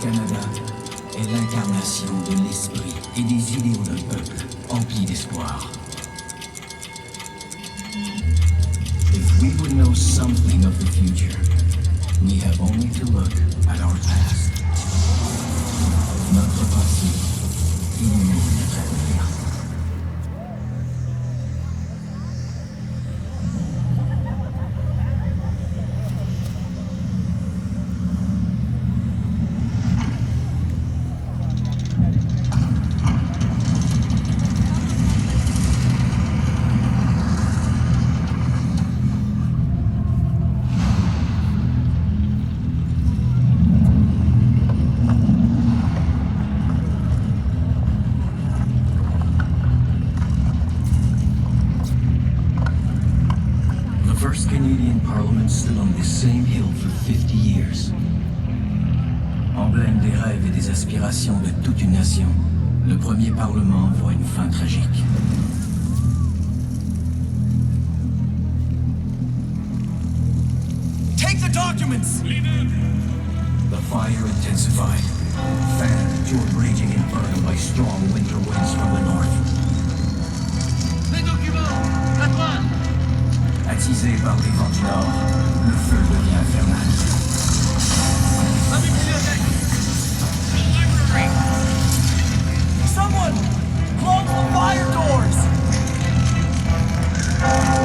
Canada est l'incarnation de l'esprit et des idéaux d'un peuple empli d'espoir. If we would know something of the future, we have only to look at our past. Notre passé illumine notre avenir. The first Canadian Parliament stood on this same hill for 50 years. Emblème des rêves et des aspirations de toute une nation, le premier Parlement voit une fin tragique. Take the documents! The fire intensified, fanned to a raging inferno by strong winter winds from the north. Les documents! À droite! Attisé par les vents du nord, le feu devient infernal. La bibliothèque! The library! Someone! Close the fire doors!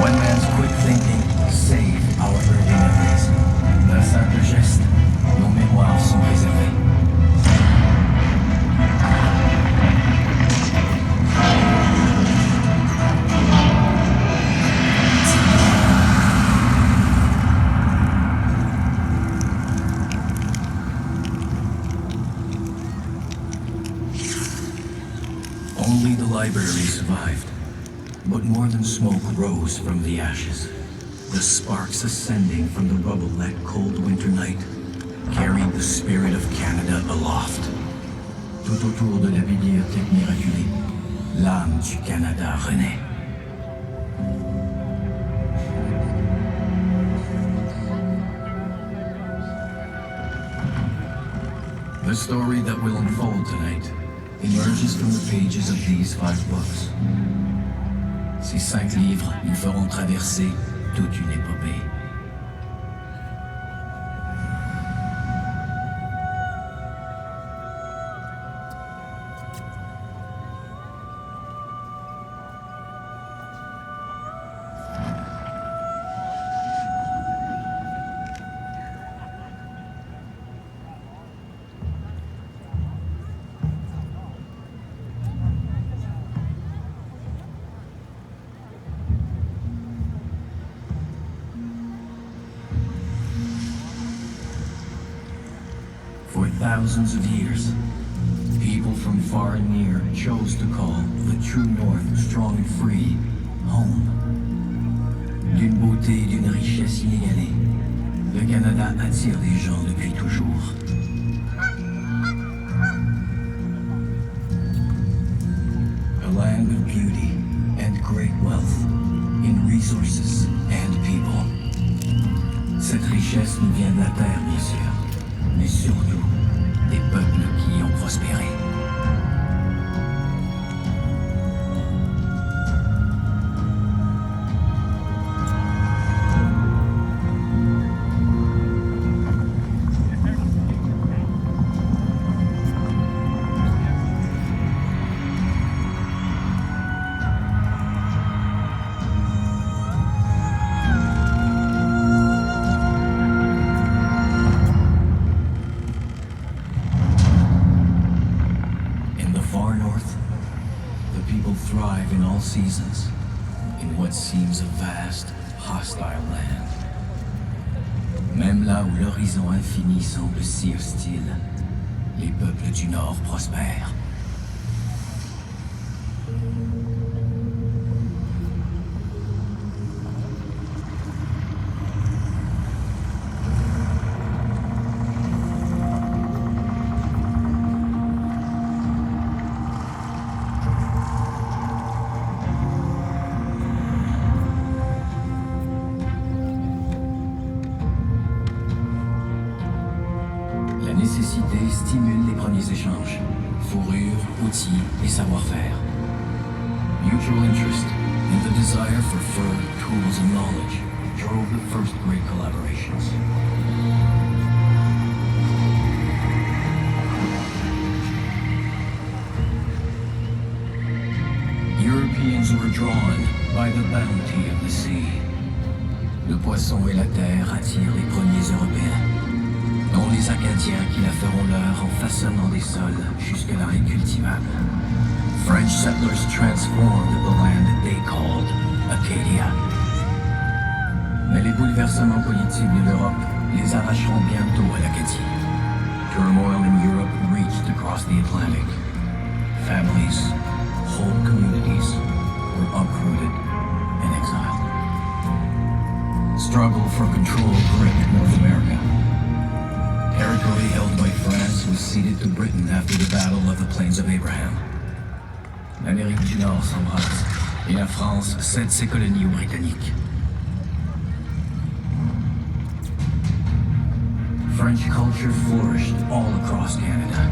One man's quick thinking saved our early memories. D'un simple geste, nos mémoires sont préservées. Only the library survived, but more than smoke rose from the ashes. The sparks ascending from the rubble that cold winter night carried the spirit of Canada aloft. Tout autour de la bibliothèque miraculée, l'âme du Canada renaît. The story that will unfold tonight emerges from the pages of these 5 books. Ces 5 livres nous feront traverser toute une épopée. For thousands of years, people from far and near chose to call the true North, strong and free, home. D'une beauté et d'une richesse inégalée, le Canada attire les gens depuis toujours. A land of beauty and great wealth, in resources and people. Cette richesse nous vient de la terre, bien sûr, mais surtout des peuples qui y ont prospéré. Thrive in all seasons, in what seems a vast, hostile land. Même là où l'horizon infini semble si hostile, les peuples du Nord prospèrent. La nécessité estimée simule les premiers échanges. Fourrure, outils et savoir-faire. Mutual interest and the desire for fur, tools, and knowledge drove the first great collaborations. Europeans were drawn by the bounty of the sea. Le poisson et la terre attirent les premiers Européens, dont les Acadiens qui la feront leur en façonnant des sols jusque-là incultivables. French settlers transformed the land they called Acadia. Mais les bouleversements politiques de l'Europe les arracheront bientôt à l'Acadie. Turmoil in Europe reached across the Atlantic. Families, whole communities were uprooted and exiled. Struggle for control gripped North America. Territory held by France was ceded to Britain after the Battle of the Plains of Abraham. L'Amérique du Nord s'embrase et la France cède ses colonies aux Britanniques. French culture flourished all across Canada.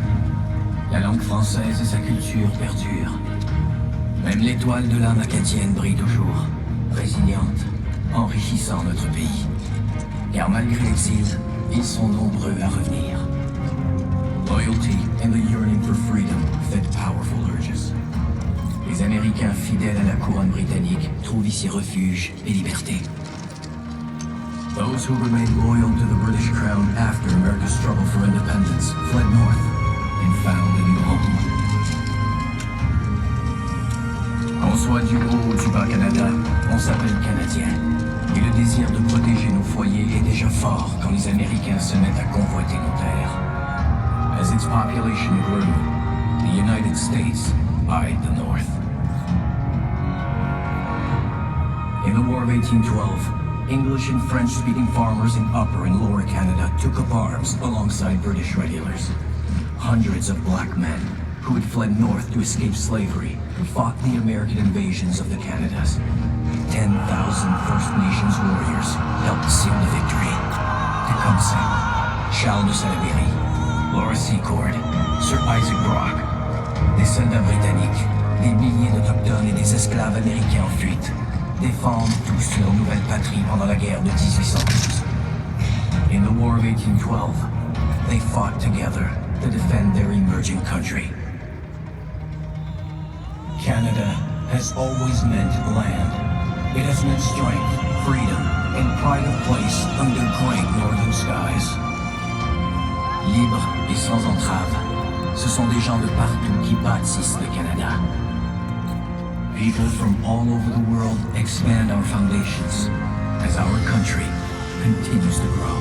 La langue française et sa culture perdurent. Même l'étoile de l'âme acadienne brille toujours, résiliente, enrichissant notre pays. Car malgré l'exil, ils sont nombreux à revenir. Loyalty and the yearning for freedom fed powerful urges. Les Américains fidèles à la couronne britannique trouvent ici refuge et liberté. Those who remained loyal to the British crown after America's struggle for independence fled north and found a new home. Qu'on soit du haut ou du bas Canada, on s'appelle Canadien. Et le désir de protéger nos foyers est déjà fort quand les Américains se mettent à convoiter nos terres. As its population grew, the United States eyed the North. In the War of 1812, English and French-speaking farmers in Upper and Lower Canada took up arms alongside British regulars. Hundreds of black men who had fled north to escape slavery fought the American invasions of the Canadas. 10,000 First Nations warriors helped seal the victory. Tecumseh, Charles de Salaberry, Laura Secord, Sir Isaac Brock, des soldats britanniques, des milliers d'Autochtones et des esclaves américains en fuite, défendent tous leur nouvelle patrie pendant la guerre de 1812. In the War of 1812, they fought together to defend their emerging country. Canada has always meant land. It has meant strength, freedom, and pride of place under great northern skies. Libres et sans entrave, ce sont des gens de partout qui bâtissent le Canada. People from all over the world expand our foundations as our country continues to grow.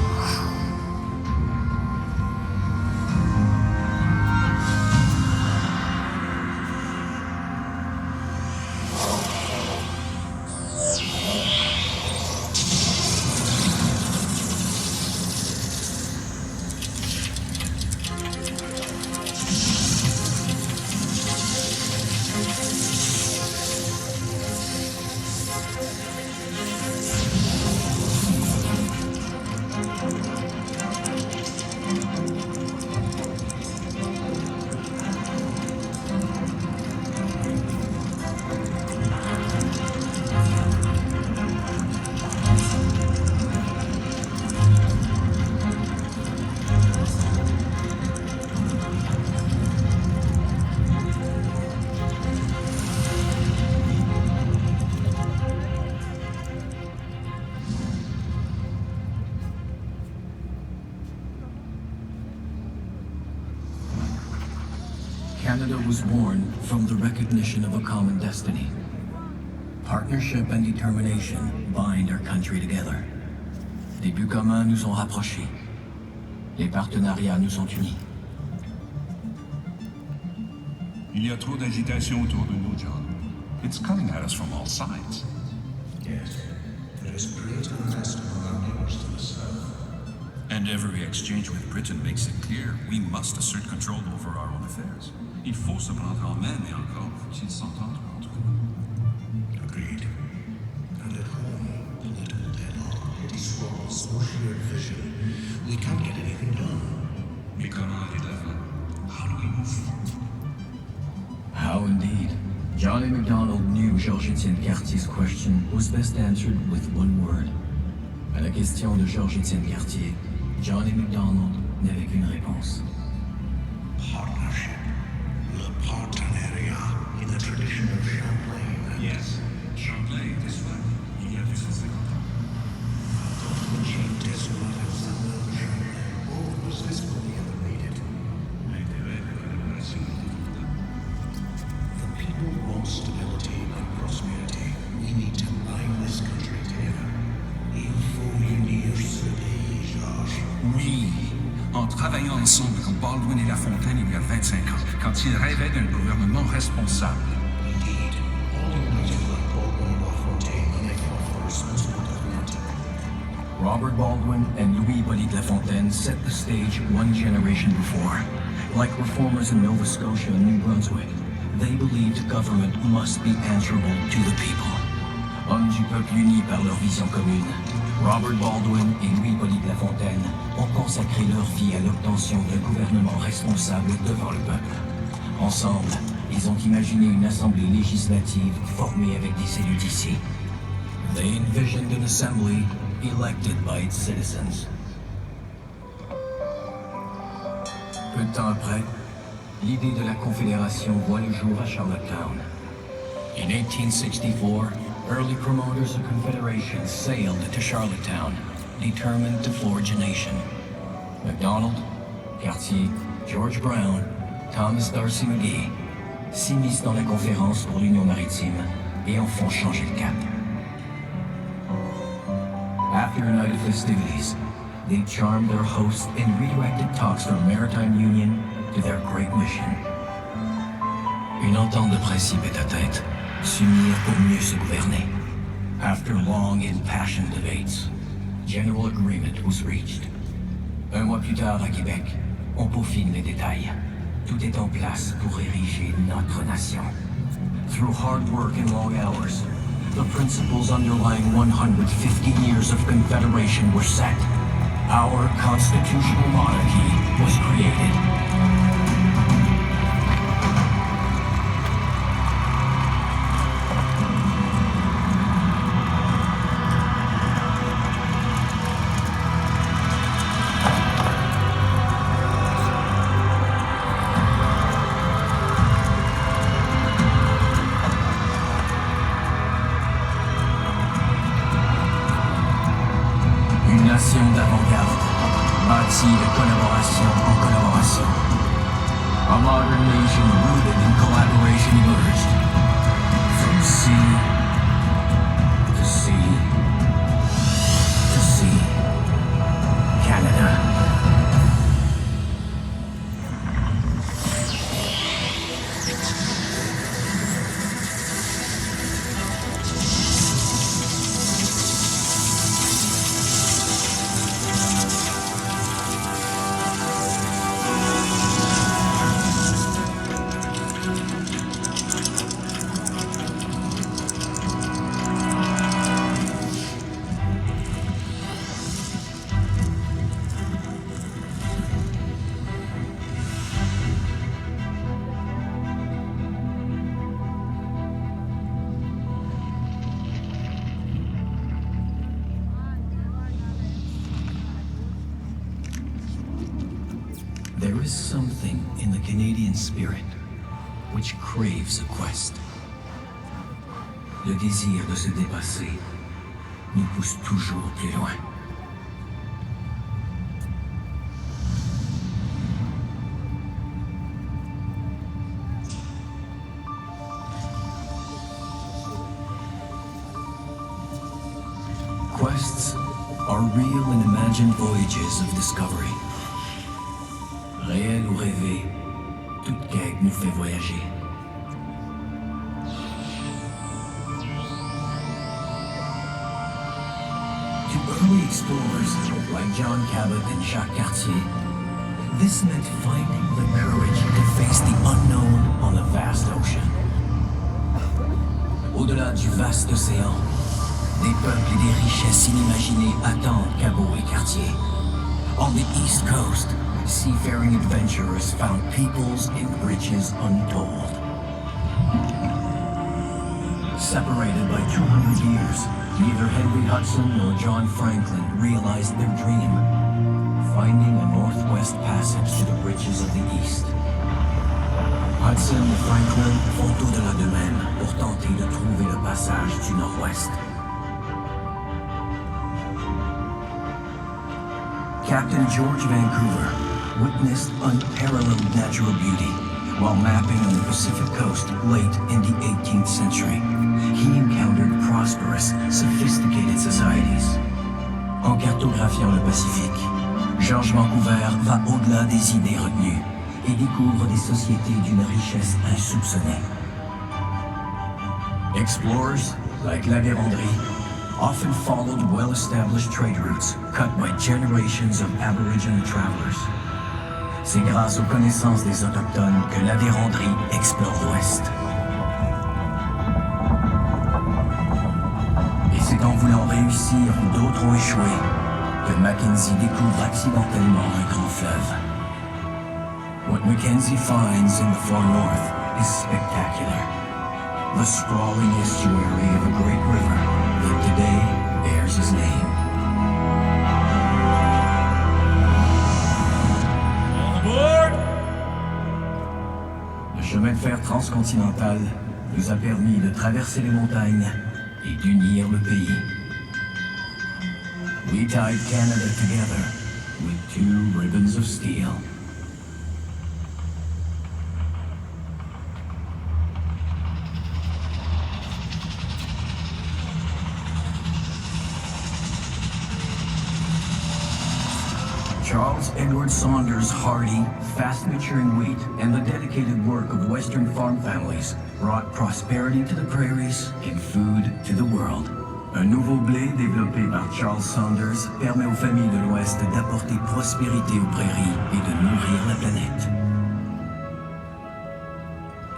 Canada was born from the recognition of a common destiny. Partnership and determination bind our country together. Des buts communs nous ont rapprochés. Les partenariats nous ont unis. Il y a trop d'agitation autour de nous, John. It's coming at us from all sides. Yes, there is great unrest among our neighbors to the south. And every exchange with Britain makes it clear we must assert control over our own affairs. Il faut se prendre en main, mais encore faut-il s'entendre entre nous. Agreed. And at home, political deadlock, petty squabbles, no shared vision. We can't get anything done. Mais comment aller de l'avant? Johnny MacDonald knew Georges-Étienne Cartier's question was best answered with one word. À la question de Georges-Étienne Cartier, Johnny MacDonald n'avait qu'une réponse. Partnership. Le partenariat in the tradition of Champlain. Yes. Champlain, this one. Il y a 250 ans. The chief despote of Samuel Champlain. All was visibly elevated. L'intérêt de la collaboration était évident. The people want stability and prosperity. We need to bind this country together. Il faut unir ce pays, Georges. Oui, en travaillant ensemble comme Baldwin et Lafontaine il y a 25 ans, quand ils rêvaient d'un gouvernement responsable. Indeed, all united like Baldwin and LaFontaine when they fought for responsible government. Robert Baldwin and Louis Hippolyte Lafontaine set the stage one generation before. Like reformers in Nova Scotia and New Brunswick, they believed government must be answerable to the people. Hommes du peuple unis par leur vision commune, Robert Baldwin et Louis Hippolyte Lafontaine ont consacré leur vie à l'obtention d'un gouvernement responsable devant le peuple. Ensemble, ils ont imaginé une assemblée législative formée avec des élus d'ici. They envisioned an assembly elected by its citizens. Peu de temps après, l'idée de la Confédération voit le jour à Charlottetown. In 1864, early promoters of Confederation sailed to Charlottetown, determined to forge a nation. MacDonald, Cartier, George Brown, Thomas D'Arcy McGee s'immiscent dans la conférence pour l'Union maritime et en font changer le cap. After a night of festivities, they charmed their hosts and redirected talks from maritime union to their great mission. Une entente de principe est atteinte, s'unir pour mieux se gouverner. After long impassioned debates, general agreement was reached. Un mois plus tard à Québec, on peaufine les détails. Tout est en place pour ériger notre nation. Through hard work and long hours, the principles underlying 150 years of Confederation were set. Our constitutional monarchy was created. Une nation d'avant-garde, bâtie de collaboration en collaboration. A modern nation rooted in collaboration emerged. From sea to sea to sea. Canada. There is something in the Canadian spirit which craves a quest. Le désir de se dépasser nous pousse toujours plus loin. Quests are real and imagined voyages of discovery. Réel ou rêvé, toute quête nous fait voyager. To early explorers like John Cabot and Jacques Cartier, this meant finding the courage to face the unknown on a vast ocean. Au-delà du vaste océan, des peuples et des richesses inimaginées attendent Cabot et Cartier. On the East Coast, seafaring adventurers found peoples and riches untold. Separated by 200 years, neither Henry Hudson nor John Franklin realized their dream, finding a northwest passage to the riches of the East. Hudson et Franklin font au-delà d'eux-mêmes pour tenter de trouver le passage du nord-ouest. Captain George Vancouver witnessed unparalleled natural beauty while mapping on the Pacific coast late in the 18th century. He encountered prosperous, sophisticated societies. En cartographiant le Pacifique, George Vancouver va au-delà des idées retenues et découvre des sociétés d'une richesse insoupçonnée. Explorers, like La Vérendrye, often followed well-established trade routes cut by generations of Aboriginal travelers. C'est grâce aux connaissances des Autochtones que La Vérendrye explore l'Ouest. Et c'est en voulant réussir où d'autres ont échoué que Mackenzie découvre accidentellement un grand fleuve. What Mackenzie finds in the far north is spectacular. The sprawling estuary of a great river that today bears his name. All aboard! Le chemin de fer transcontinental nous a permis de traverser les montagnes et d'unir le pays. We tied Canada together with 2 ribbons of steel. Charles Edward Saunders' hardy, fast-maturing wheat and the dedicated work of Western farm families brought prosperity to the prairies and food to the world. Un nouveau blé développé par Charles Saunders permet aux familles de l'Ouest d'apporter prospérité aux prairies et de nourrir la planète.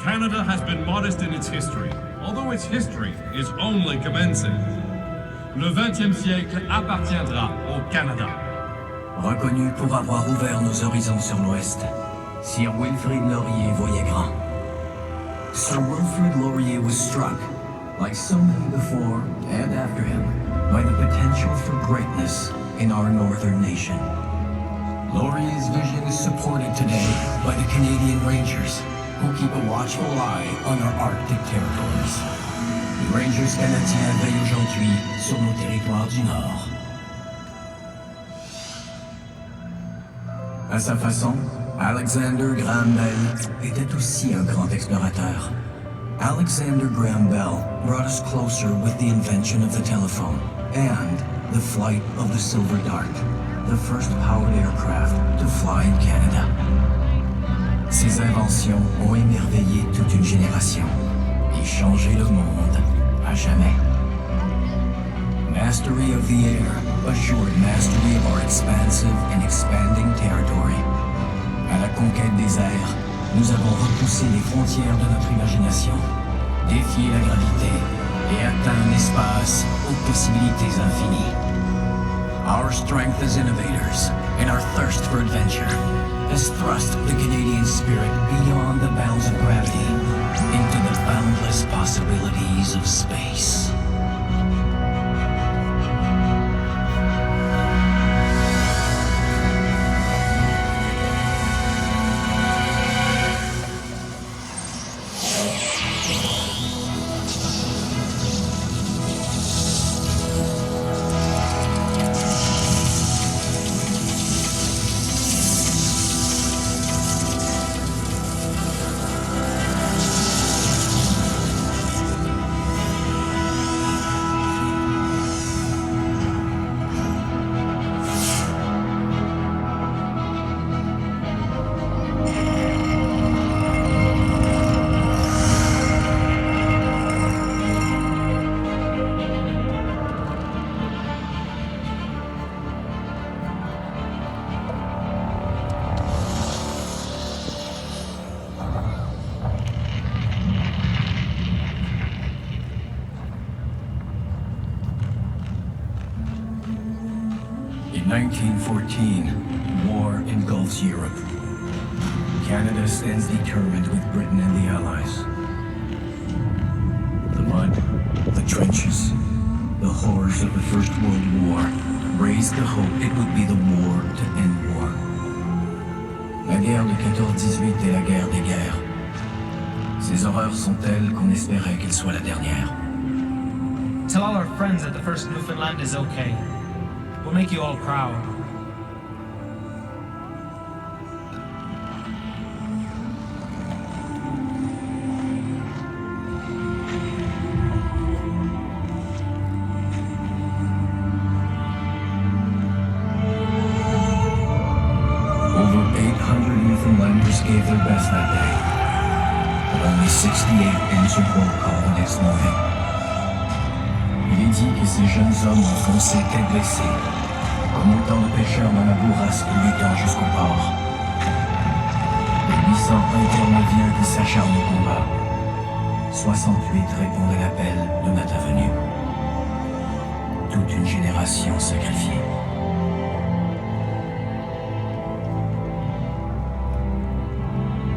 Canada has been modest in its history, although its history is only commencing. Le 20e siècle appartiendra au Canada. Reconnu pour avoir ouvert nos horizons sur l'Ouest, Sir Wilfrid Laurier voyait grand. Sir Wilfrid Laurier was struck, like so many before and after him, by the potential for greatness in our northern nation. Laurier's vision is supported today by the Canadian Rangers, who keep a watchful eye on our Arctic territories. Les Rangers canadiens veillent aujourd'hui sur nos territoires du Nord. À sa façon, Alexander Graham Bell était aussi un grand explorateur. Alexander Graham Bell brought us closer with the invention of the telephone and the flight of the Silver Dart, the first powered aircraft to fly in Canada. Ces inventions ont émerveillé toute une génération et changé le monde à jamais. Mastery of the air assured mastery of our expansive and expanding territory. À la conquête des airs, nous avons repoussé les frontières de notre imagination, défié la gravité et atteint un espace aux possibilités infinies. Our strength as innovators and our thirst for adventure has thrust the Canadian spirit beyond the bounds of gravity into the boundless possibilities of space. In 1914, war engulfs Europe. Canada stands determined with Britain and the Allies. The mud, the trenches, the horrors of the First World War raised the hope it would be the war to end war. La guerre de 14-18 est la guerre des guerres. Ces horreurs sont telles qu'on espérait qu'elles soient la dernière. Tell all our friends that the first Newfoundland is okay. We'll make you all proud. Over 800 Newfoundlanders gave their best that day, but only 68 answered roll call the next morning. Il est dit que ces jeunes hommes enfoncés étaient blessés, comme autant de pêcheurs dans la bourrasque luttant jusqu'au port. Les 800 intermédiaires qui s'acharnent au combat, 68 répondent à l'appel de notre venue. Toute une génération sacrifiée.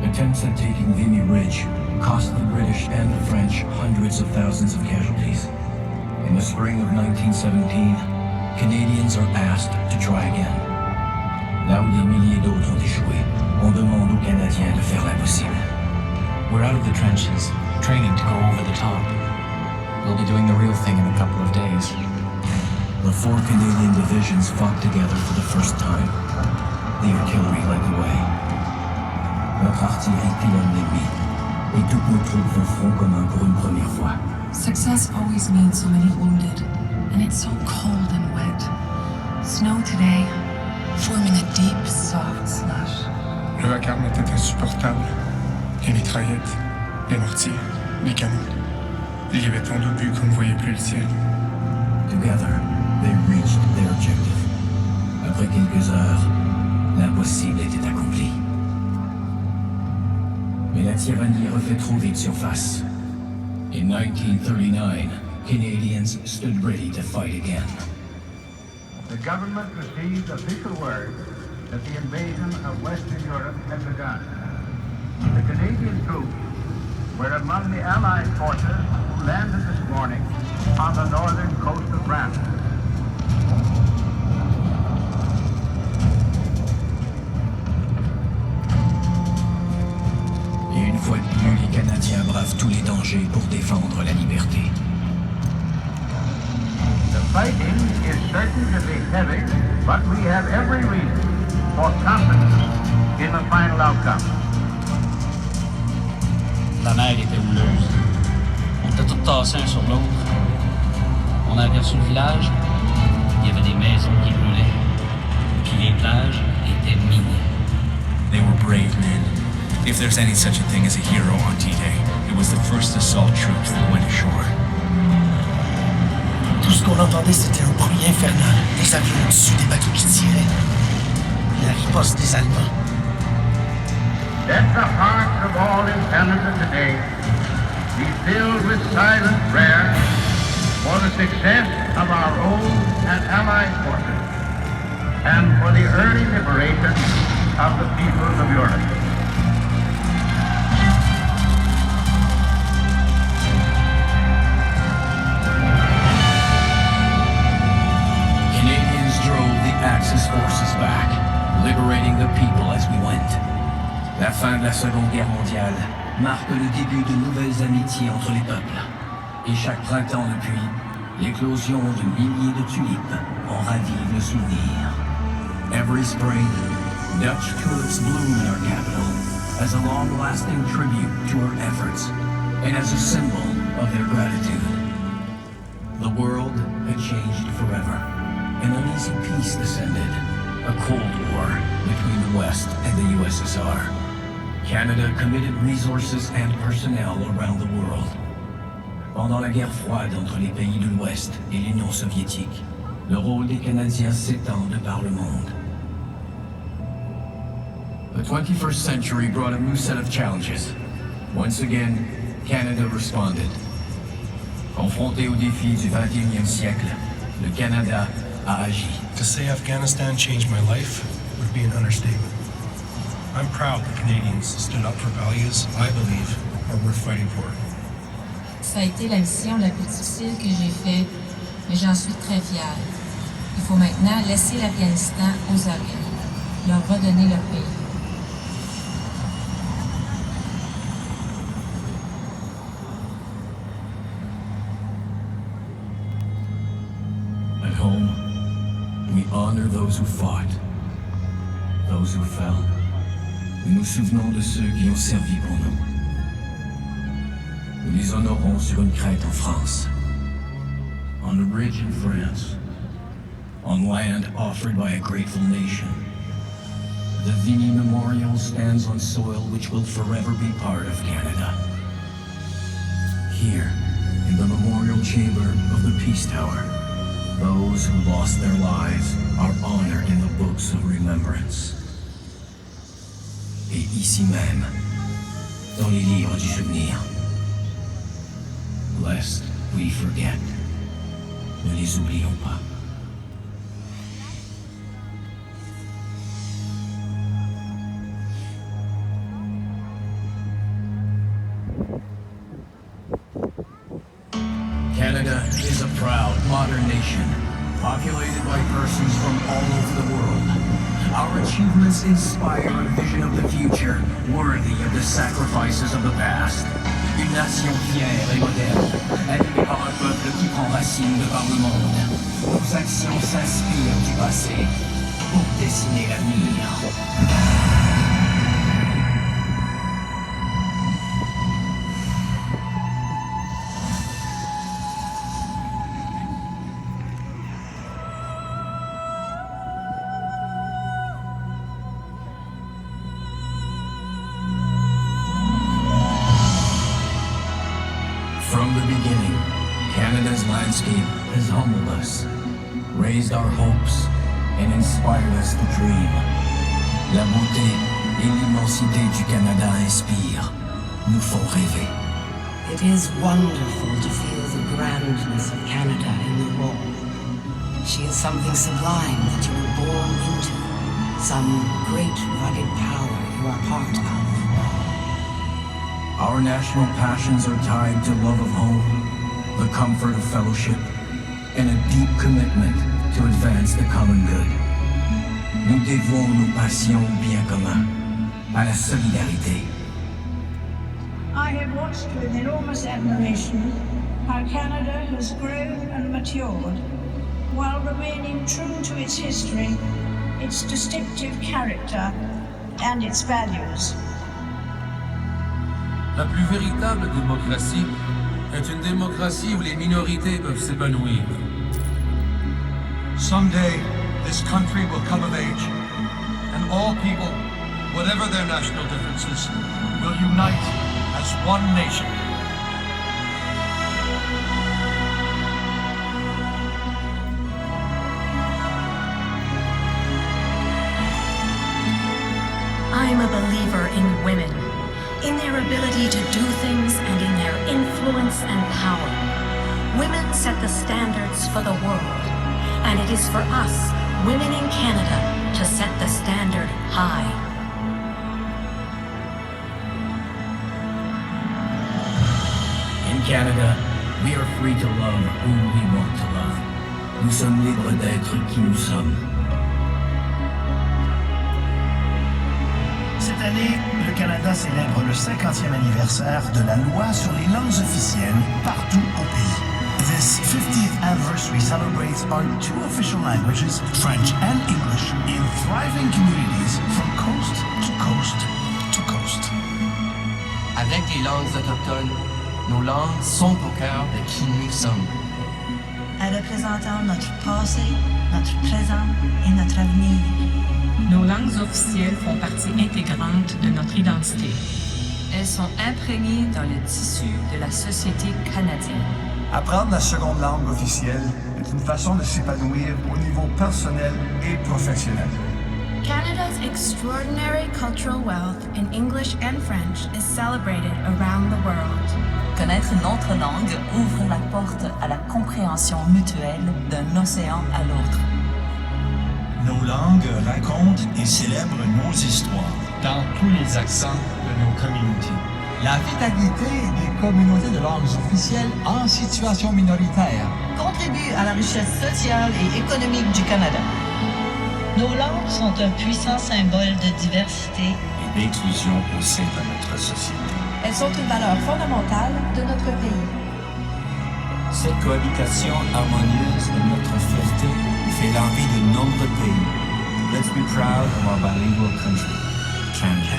Attempts at taking Vimy Ridge cost the British and the French hundreds of thousands of casualties. In the spring of 1917, Canadians are asked to try again. Là où des milliers d'autres ont échoué, on demande aux Canadiens de faire l'impossible. We're out of the trenches, training to go over the top. We'll be doing the real thing in a couple of days. The 4 Canadian divisions fought together for the first time. The artillery led the way. Notre artillerie pilonne l'ennemi, et toutes nos troupes vont front commun pour une première fois. Success always means so many wounded, and it's so cold and wet. Snow today, forming a deep, soft slush. Le vacarme était insupportable. Les mitraillettes, les mortiers, les canons. Il y avait tant d'obus qu'on ne voyait plus le ciel. Together, they reached their objective. Après quelques heures, l'impossible était accompli. Mais la tyrannie refait trop vite surface. In 1939, Canadians stood ready to fight again. The government received official word that the invasion of Western Europe had begun. The Canadian troops were among the Allied forces who landed this morning on the northern coast of France. Et une fois de plus, les Canadiens bravent tous les dangers pour défendre la liberté. The fighting is certain to be heavy, but we have every reason for confidence in the final outcome. La mer était houleuse. On était tous tassés un sur l'autre. On a aperçu le village, il y avait des maisons qui brûlaient. Puis les plages étaient minées. They were brave men. If there's any such a thing as a hero on D-Day, it was the first assault troops that went ashore. Tout ce qu'on entendait, c'était un bruit infernal. Des avions au-dessus des bateaux qui tiraient. La riposte des Allemands. Let the hearts of all in Canada today be filled with silent prayer for the success of our own and allied forces and for the early liberation of the peoples of Europe. Canadians drove the Axis forces back, liberating the people as we went. La fin de la Seconde Guerre mondiale marque le début de nouvelles amitiés entre les peuples. Et chaque printemps depuis, l'éclosion de milliers de tulipes en ravive le souvenir. Every spring, Dutch tulips bloom in our capital as a long-lasting tribute to our efforts and as a symbol of their gratitude. The world had changed forever. An uneasy peace descended, a Cold War between the West and the USSR. Canada committed resources and personnel around the world. Pendant la guerre froide entre les pays de l'Ouest et l'Union soviétique, le rôle des Canadiens s'étend de par le monde. The 21st century brought a new set of challenges. Once again, Canada responded. Confronté aux défis du 21e siècle, le Canada a agi. To say Afghanistan changed my life would be an understatement. I'm proud that Canadians stood up for values I believe are worth fighting for. Ça a été la mission la plus difficile que j'ai faite, mais j'en suis très fière. Il faut maintenant laisser l'Afghanistan aux Afghans, leur redonner leur pays. At home, we honor those who fought, those who fell. Nous nous souvenons de ceux qui ont servi pour nous. Nous les honorons sur une crête en France, on a bridge in France, on land offered by a grateful nation. The Vimy Memorial stands on soil which will forever be part of Canada. Here, in the memorial chamber of the Peace Tower, those who lost their lives are honored in the books of remembrance. Et ici même, dans les livres du souvenir, lest we forget, ne les oublions pas. Canada is a proud, modern nation, populated by persons from all over the world. Our achievements inspire a vision of the future, worthy of the sacrifices of the past. Une nation fière et moderne, animée par un peuple qui prend racine de par le monde. Nos actions s'inspirent du passé pour dessiner l'avenir. From the beginning, Canada's landscape has humbled us, raised our hopes, and inspired us to dream. La beauté et l'immensité du Canada inspirent, nous font rêver. It is wonderful to feel the grandness of Canada in the raw. She is something sublime that you were born into, some great rugged power you are part of. Our national passions are tied to love of home, the comfort of fellowship, and a deep commitment to advance the common good. Nous dévouons nos passions au bien commun, à la solidarité. I have watched with enormous admiration how Canada has grown and matured while remaining true to its history, its distinctive character, and its values. La plus véritable démocratie est une démocratie où les minorités peuvent s'épanouir. Someday, this country will come of age, and all people, whatever their national differences, will unite as one nation. I'm a believer in women, in their ability to do things and in their influence and power. Women set the standards for the world, and it is for us, women in Canada, to set the standard high. In Canada, we are free to love whom we want to love. Nous sommes libres d'être qui nous sommes. Cette année, le Canada célèbre le 50e anniversaire de la loi sur les langues officielles partout au pays. This 50th anniversary celebrates our two official languages, French and English, in thriving communities from coast to coast to coast. Avec les langues autochtones, nos langues sont au cœur de qui nous sommes. Représentant notre passé, notre présent et notre avenir. Nos langues officielles font partie intégrante de notre identité. Elles sont imprégnées dans le tissu de la société canadienne. Apprendre la seconde langue officielle est une façon de s'épanouir au niveau personnel et professionnel. Canada's extraordinary cultural wealth in English and French is celebrated around the world. Connaître une autre langue ouvre la porte à la compréhension mutuelle d'un océan à l'autre. Nos langues racontent et célèbrent nos histoires dans tous les accents de nos communautés. La vitalité des communautés de langues officielles en situation minoritaire contribue à la richesse sociale et économique du Canada. Nos langues sont un puissant symbole de diversité et d'inclusion au sein de notre société. Elles sont une valeur fondamentale de notre pays. Cette cohabitation harmonieuse de notre fierté fait l'envie de nombreux pays. Let's be proud of our bilingual country. Canada.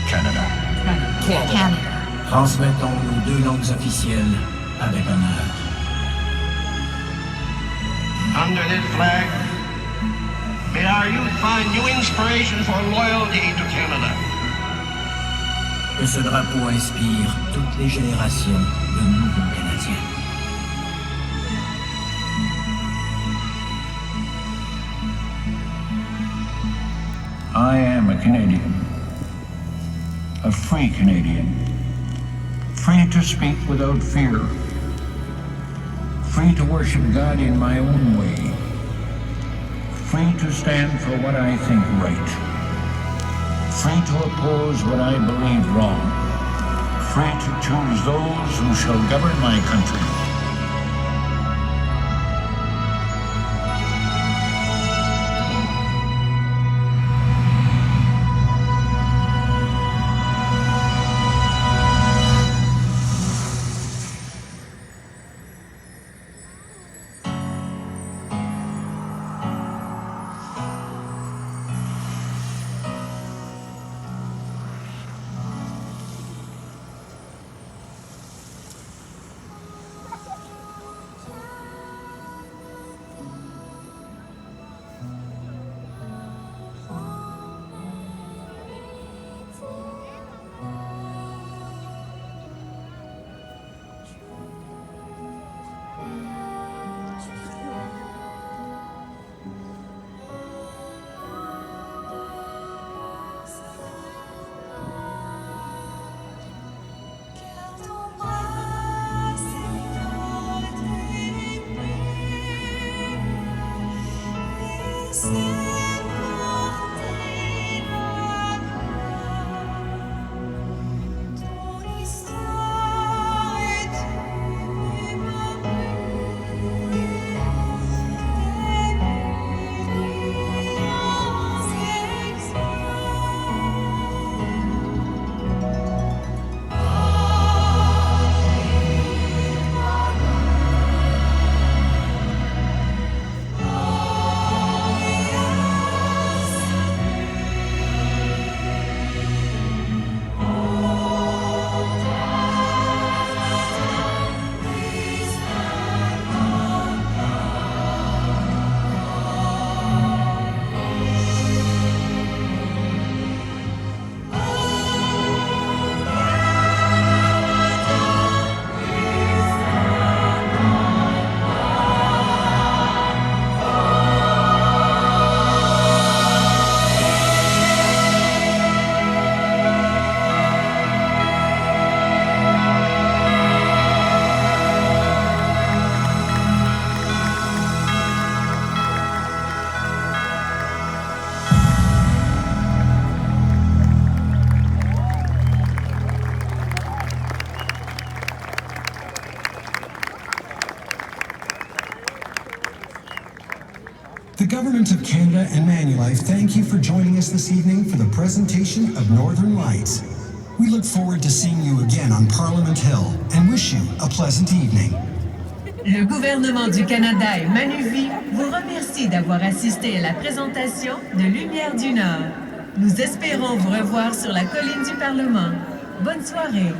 Canada. Canada. Transmettons nos deux langues officielles avec honneur. Under this flag, may our youth find new inspiration for loyalty to Canada. Que ce drapeau inspire toutes les générations de nouveaux Canadiens. I am a Canadian, a free Canadian, free to speak without fear, free to worship God in my own way, free to stand for what I think right, free to oppose what I believe wrong, free to choose those who shall govern my country. The Government of Canada and Manulife thank you for joining us this evening for the presentation of Northern Lights. We look forward to seeing you again on Parliament Hill and wish you a pleasant evening. Le gouvernement du Canada et Manuvie vous remercie d'avoir assisté à la présentation de Lumière du Nord. Nous espérons vous revoir sur la colline du Parlement. Bonne soirée.